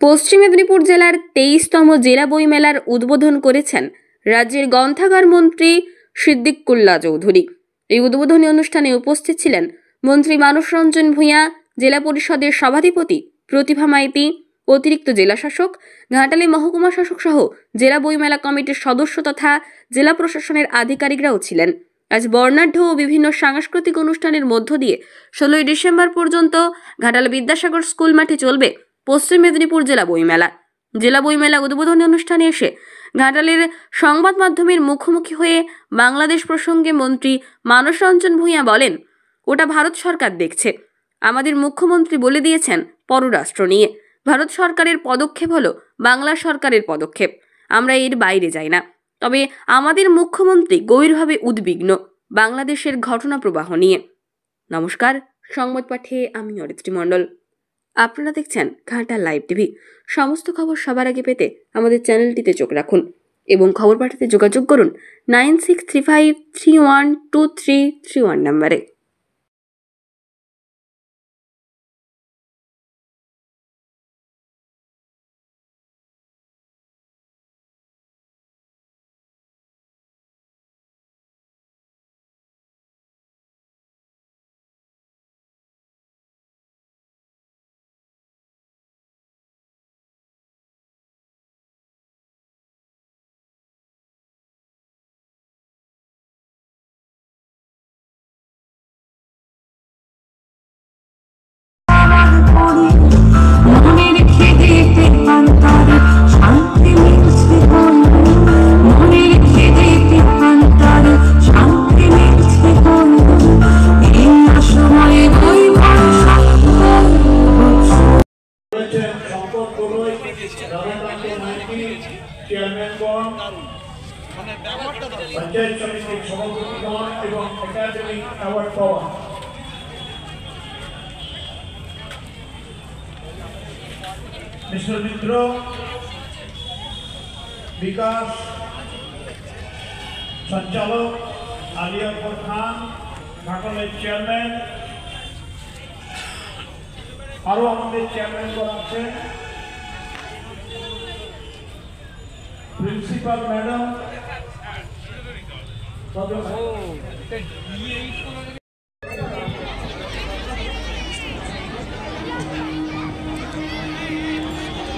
পশ্চিম মেদিনীপুর জেলার 23তম জেলা বইমেলার উদ্বোধন করেছেন রাজ্যের গ্রন্থাগার মন্ত্রী সিদ্দিকুল্লাহ চৌধুরী। এই উদ্বোধনী অনুষ্ঠানে উপস্থিত ছিলেন মন্ত্রী মানস রঞ্জন ভূঁইয়া, জেলা পরিষদের সভাধিপতি প্রতিভা মাইতি, অতিরিক্ত জেলা শাসক, ঘাটালে মহকুমা শাসক সহ জেলা বইমেলা কমিটির সদস্য তথা জেলা প্রশাসনের আধিকারিকরাও ছিলেন। আজ বর্ণাঢ্য ও বিভিন্ন সাংস্কৃতিক অনুষ্ঠানের মধ্য দিয়ে 16ই ডিসেম্বর পর্যন্ত ঘাটাল বিদ্যাসাগর স্কুল মাঠে চলবে পশ্চিম মেদিনীপুর জেলা বইমেলা। জেলা বইমেলা উদ্বোধনী অনুষ্ঠানে এসে ঘাটালের সংবাদ মাধ্যমের মুখোমুখি হয়ে বাংলাদেশ প্রসঙ্গে মন্ত্রী মানস রঞ্জন ভূঁইয়া বলেন, ওটা ভারত সরকার দেখছে। আমাদের মুখ্যমন্ত্রী বলে দিয়েছেন পররাষ্ট্র নিয়ে। ভারত সরকারের পদক্ষেপ হলো বাংলা সরকারের পদক্ষেপ, আমরা এর বাইরে যাই না। তবে আমাদের মুখ্যমন্ত্রী গভীরভাবে উদ্বিগ্ন বাংলাদেশের ঘটনা প্রবাহ নিয়ে। নমস্কার, সংবাদ পাঠে আমি অরিত্রী মণ্ডল। আপনারা দেখছেন ঘাটাল লাইভ টিভি। সমস্ত খবর সবার আগে পেতে আমাদের চ্যানেলটিতে চোখ রাখুন এবং খবর পাঠাতে যোগাযোগ করুন 9635312331 নম্বরে। চেয়ারম্যানগণ, পঞ্চায়েত সমিতির সভাপতিগণ এবং একাডেমিক অ্যাওয়ার্ড পাওয়া মিত্র বিকাশ সঞ্চালক আলী আকবর খান, ঘাটালের চেয়ারম্যান, আরো আমাদের চেয়ারম্যানগণ আছেন, প্রিন্সিপাল ম্যাডাম,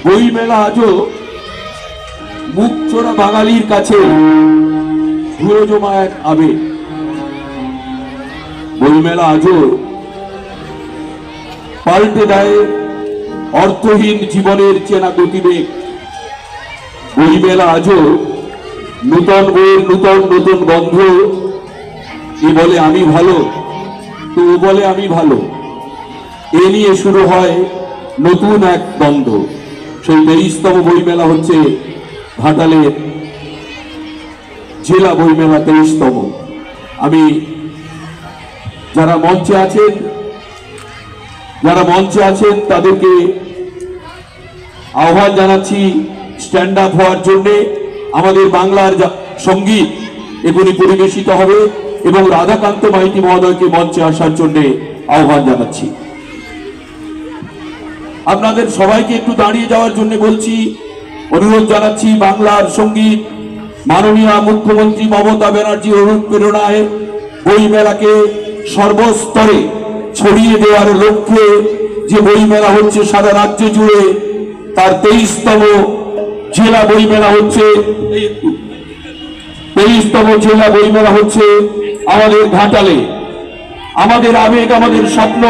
বইমেলা আজও মুখ চোরা বাঙালির কাছে ধুলো জমা এক আবেগ। বইমেলা আজও পাল্টে দেয় অর্থহীন জীবনের চেনা গতিবেগ। বইমেলা আজও নূতন বইয়ের নূতন নূতন গন্ধ। এ বলে আমি ভালো, তো ও বলে আমি ভালো, এ নিয়ে শুরু হয় নতুন এক দ্বন্দ্ব। সেই 23তম বইমেলা হচ্ছে ঘাটালের জেলা বইমেলা 23তম। আমি যারা মঞ্চে আছেন তাদেরকে আহ্বান জানাচ্ছি স্ট্যান্ড আপ হওয়ার জন্য। আমাদের বাংলার সঙ্গীত এগুলি পরিবেশিত হবে এবং রাধাকান্ত মাইতি মহোদয়কে মঞ্চে আসার জন্য আহ্বান জানাচ্ছি। আপনাদের সবাইকে একটু দাঁড়িয়ে যাওয়ার জন্য বলছি, অনুরোধ জানাচ্ছি। বাংলার সঙ্গীত মাননীয় মুখ্যমন্ত্রী মমতা ব্যানার্জির অনুপ্রেরণায় বইমেলাকে সর্বস্তরে ছড়িয়ে দেওয়ার লক্ষ্যে যে বইমেলা হচ্ছে সারা রাজ্য জুড়ে, তার 23তম জেলা বইমেলা হচ্ছে আমাদের ঘাটালে। আমাদের আবেগ, আমাদের স্বপ্ন